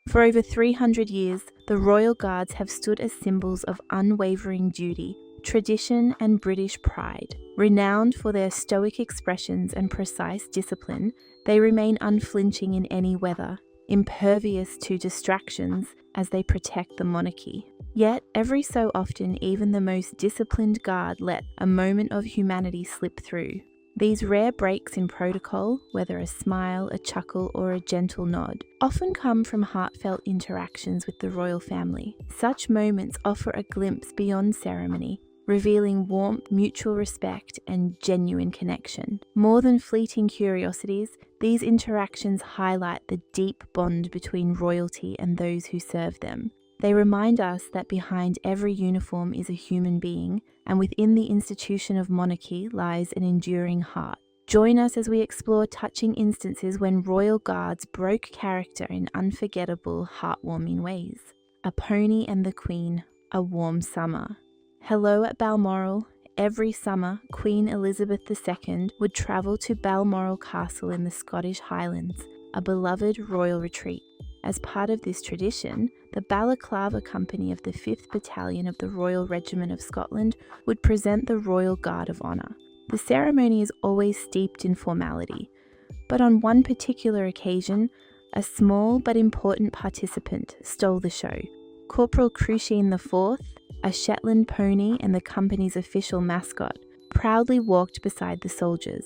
For over 300 years, the Royal Guards have stood as symbols of unwavering duty, tradition, and British pride. Renowned for their stoic expressions and precise discipline, they remain unflinching in any weather, impervious to distractions as they protect the monarchy. Yet, every so often, even the most disciplined guard let a moment of humanity slip through. These rare breaks in protocol, whether a smile, a chuckle, or a gentle nod, often come from heartfelt interactions with the royal family. Such moments offer a glimpse beyond ceremony, revealing warmth, mutual respect, and genuine connection. More than fleeting curiosities, these interactions highlight the deep bond between royalty and those who serve them. They remind us that behind every uniform is a human being, and within the institution of monarchy lies an enduring heart. Join us as we explore touching instances when royal guards broke character in unforgettable, heartwarming ways. A Pony and the Queen, a Warm Summer. Hello at Balmoral. Every summer, Queen Elizabeth II would travel to Balmoral Castle in the Scottish Highlands, a beloved royal retreat. As part of this tradition, the Balaclava Company of the 5th Battalion of the Royal Regiment of Scotland would present the Royal Guard of Honour. The ceremony is always steeped in formality, but on one particular occasion, a small but important participant stole the show. Corporal Crusheen IV, a Shetland pony and the company's official mascot, proudly walked beside the soldiers.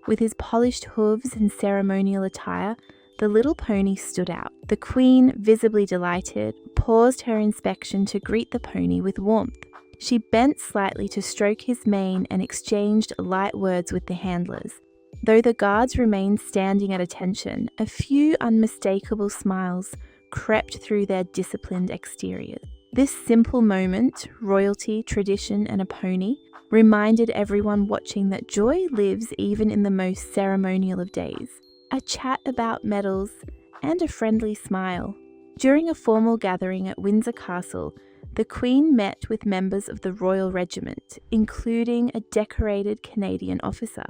With his polished hooves and ceremonial attire, the little pony stood out. The Queen, visibly delighted, paused her inspection to greet the pony with warmth. She bent slightly to stroke his mane and exchanged light words with the handlers. Though the guards remained standing at attention, a few unmistakable smiles crept through their disciplined exteriors. This simple moment, royalty, tradition, and a pony, reminded everyone watching that joy lives even in the most ceremonial of days. A chat about medals, and a friendly smile. During a formal gathering at Windsor Castle, the Queen met with members of the Royal Regiment, including a decorated Canadian officer.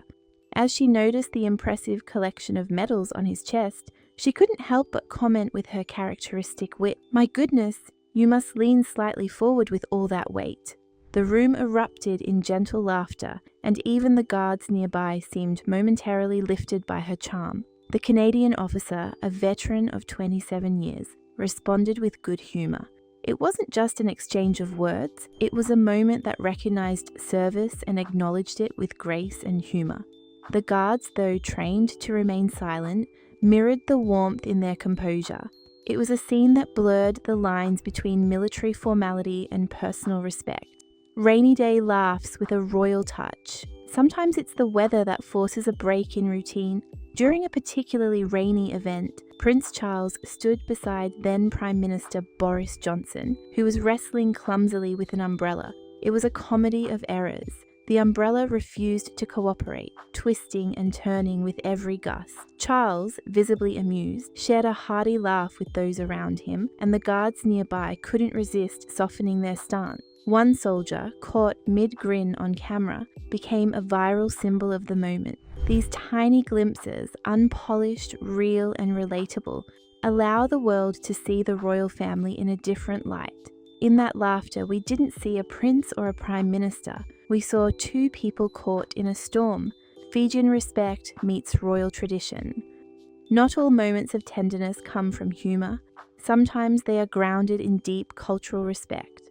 As she noticed the impressive collection of medals on his chest, she couldn't help but comment with her characteristic wit, "My goodness, you must lean slightly forward with all that weight." The room erupted in gentle laughter, and even the guards nearby seemed momentarily lifted by her charm. The Canadian officer, a veteran of 27 years, responded with good humour. It wasn't just an exchange of words, it was a moment that recognised service and acknowledged it with grace and humour. The guards, though trained to remain silent, mirrored the warmth in their composure. It was a scene that blurred the lines between military formality and personal respect. Rainy day laughs with a royal touch. Sometimes it's the weather that forces a break in routine. During a particularly rainy event, Prince Charles stood beside then Prime Minister Boris Johnson, who was wrestling clumsily with an umbrella. It was a comedy of errors. The umbrella refused to cooperate, twisting and turning with every gust. Charles, visibly amused, shared a hearty laugh with those around him, and the guards nearby couldn't resist softening their stance. One soldier, caught mid-grin on camera, became a viral symbol of the moment. These tiny glimpses, unpolished, real, and relatable, allow the world to see the royal family in a different light. In that laughter, we didn't see a prince or a prime minister. We saw two people caught in a storm. Fijian respect meets royal tradition. Not all moments of tenderness come from humour. Sometimes they are grounded in deep cultural respect.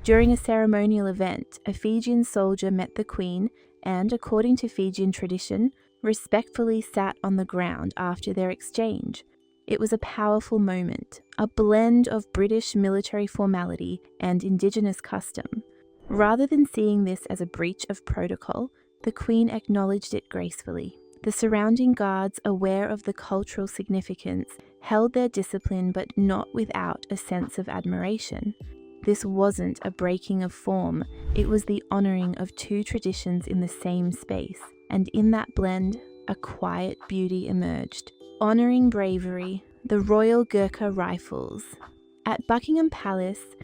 During a ceremonial event, a Fijian soldier met the Queen and, according to Fijian tradition, respectfully sat on the ground after their exchange. It was a powerful moment, a blend of British military formality and Indigenous custom. Rather than seeing this as a breach of protocol, the Queen acknowledged it gracefully. The surrounding guards, aware of the cultural significance, held their discipline but not without a sense of admiration. This wasn't a breaking of form, it was the honouring of two traditions in the same space, and in that blend, a quiet beauty emerged. Honouring bravery, the Royal Gurkha Rifles. At Buckingham Palace,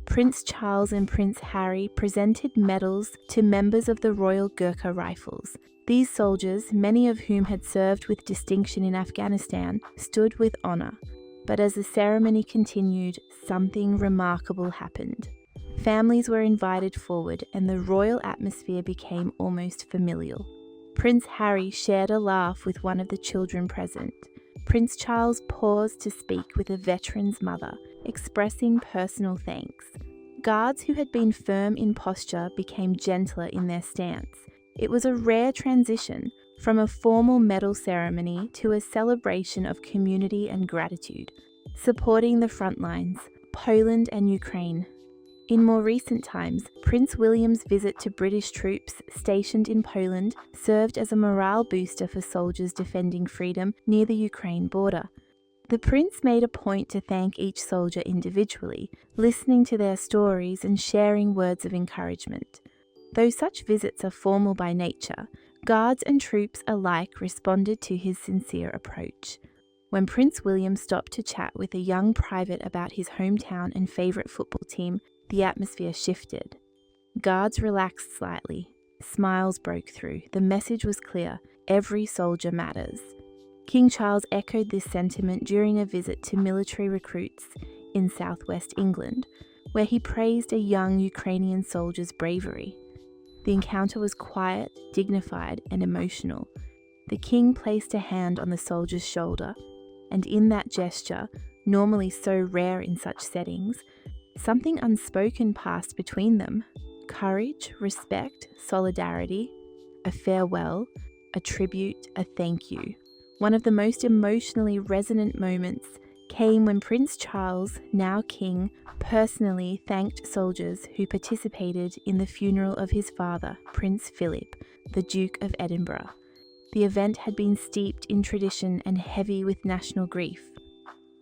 Prince Charles and Prince Harry presented medals to members of the Royal Gurkha Rifles. These soldiers, many of whom had served with distinction in Afghanistan, stood with honour. But as the ceremony continued, something remarkable happened. Families were invited forward, and the royal atmosphere became almost familial. Prince Harry shared a laugh with one of the children present. Prince Charles paused to speak with a veteran's mother, expressing personal thanks. Guards who had been firm in posture became gentler in their stance. It was a rare transition from a formal medal ceremony to a celebration of community and gratitude, supporting the front lines, Poland and Ukraine. In more recent times, Prince William's visit to British troops stationed in Poland served as a morale booster for soldiers defending freedom near the Ukraine border. The prince made a point to thank each soldier individually, listening to their stories and sharing words of encouragement. Though such visits are formal by nature, guards and troops alike responded to his sincere approach. When Prince William stopped to chat with a young private about his hometown and favourite football team, the atmosphere shifted. Guards relaxed slightly. Smiles broke through. The message was clear: every soldier matters. King Charles echoed this sentiment during a visit to military recruits in southwest England, where he praised a young Ukrainian soldier's bravery. The encounter was quiet, dignified, and emotional. The king placed a hand on the soldier's shoulder, and in that gesture, normally so rare in such settings, something unspoken passed between them: courage, respect, solidarity, a farewell, a tribute, a thank you. One of the most emotionally resonant moments came when Prince Charles, now king, personally thanked soldiers who participated in the funeral of his father, Prince Philip, the Duke of Edinburgh. The event had been steeped in tradition and heavy with national grief.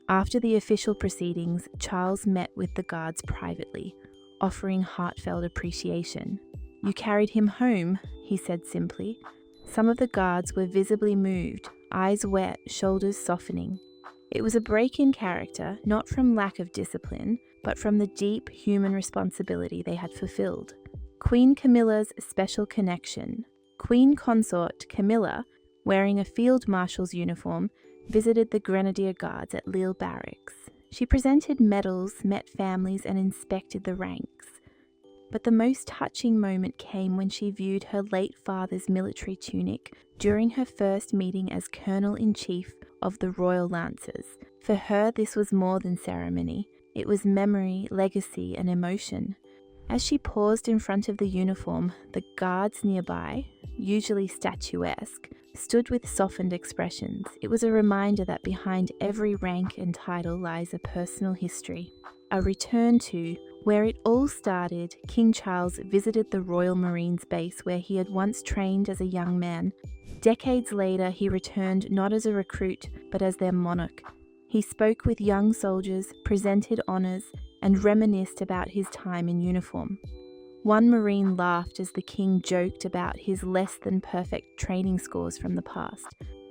After the official proceedings, Charles met with the guards privately, offering heartfelt appreciation. "You carried him home," he said simply. Some of the guards were visibly moved, eyes wet, shoulders softening. It was a break in character, not from lack of discipline, but from the deep human responsibility they had fulfilled. Queen Camilla's special connection. Queen Consort Camilla, wearing a field marshal's uniform, visited the Grenadier Guards at Lille Barracks. She presented medals, met families, and inspected the ranks. But the most touching moment came when she viewed her late father's military tunic during her first meeting as Colonel-in-Chief of the Royal Lancers. For her, this was more than ceremony. It was memory, legacy, and emotion. As she paused in front of the uniform, the guards nearby, usually statuesque, stood with softened expressions. It was a reminder that behind every rank and title lies a personal history. A return to where it all started. King Charles visited the Royal Marines base where he had once trained as a young man. Decades later, he returned not as a recruit, but as their monarch. He spoke with young soldiers, presented honours, and reminisced about his time in uniform. One Marine laughed as the king joked about his less than perfect training scores from the past.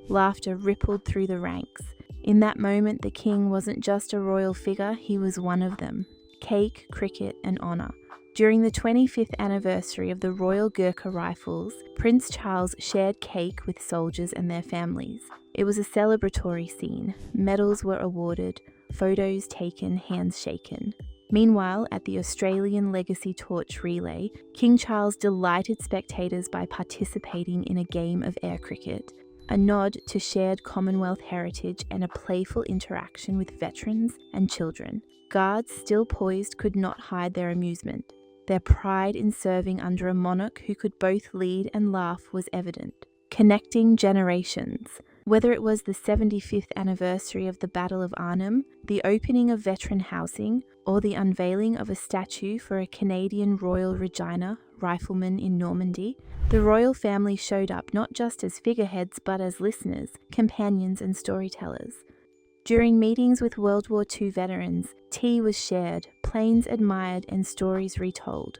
Laughter rippled through the ranks. In that moment, the king wasn't just a royal figure, he was one of them. Cake, cricket, and honour. During the 25th anniversary of the Royal Gurkha Rifles, Prince Charles shared cake with soldiers and their families. It was a celebratory scene. Medals were awarded, photos taken, hands shaken. Meanwhile, at the Australian Legacy Torch Relay, King Charles delighted spectators by participating in a game of air cricket, a nod to shared Commonwealth heritage and a playful interaction with veterans and children. Guards, still poised, could not hide their amusement. Their pride in serving under a monarch who could both lead and laugh was evident. Connecting generations. Whether it was the 75th anniversary of the Battle of Arnhem, the opening of veteran housing, or the unveiling of a statue for a Canadian Royal Regina rifleman in Normandy, the royal family showed up not just as figureheads but as listeners, companions, and storytellers. During meetings with World War II veterans, tea was shared, planes admired, and stories retold.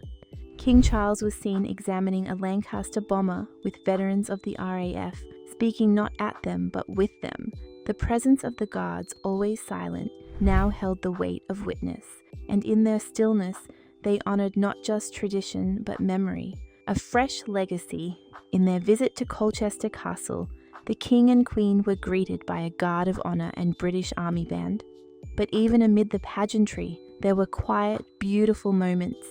King Charles was seen examining a Lancaster bomber with veterans of the RAF, speaking not at them but with them. The presence of the guards, always silent, now held the weight of witness, and in their stillness they honoured not just tradition but memory, a fresh legacy. In their visit to Colchester Castle, the King and Queen were greeted by a guard of honour and British Army band. But even amid the pageantry, there were quiet, beautiful moments.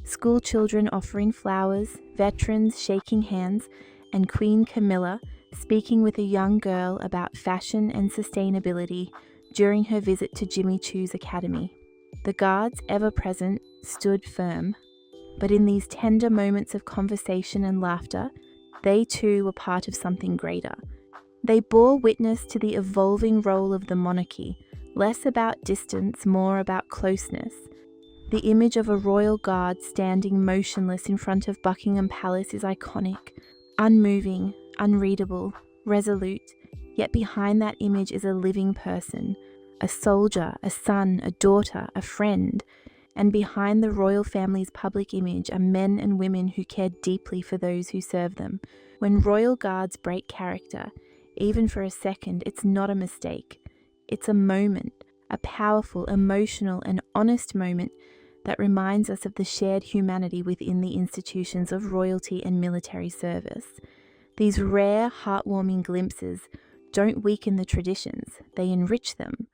School children offering flowers, veterans shaking hands, and Queen Camilla speaking with a young girl about fashion and sustainability during her visit to Jimmy Choo's academy. The guards, ever present, stood firm. But in these tender moments of conversation and laughter, they too were part of something greater. They bore witness to the evolving role of the monarchy, less about distance, more about closeness. The image of a royal guard standing motionless in front of Buckingham Palace is iconic, unmoving, unreadable, resolute, yet behind that image is a living person, a soldier, a son, a daughter, a friend, and behind the royal family's public image are men and women who care deeply for those who serve them. When royal guards break character, even for a second, it's not a mistake. It's a moment, a powerful, emotional, and honest moment that reminds us of the shared humanity within the institutions of royalty and military service. These rare, heartwarming glimpses don't weaken the traditions, they enrich them.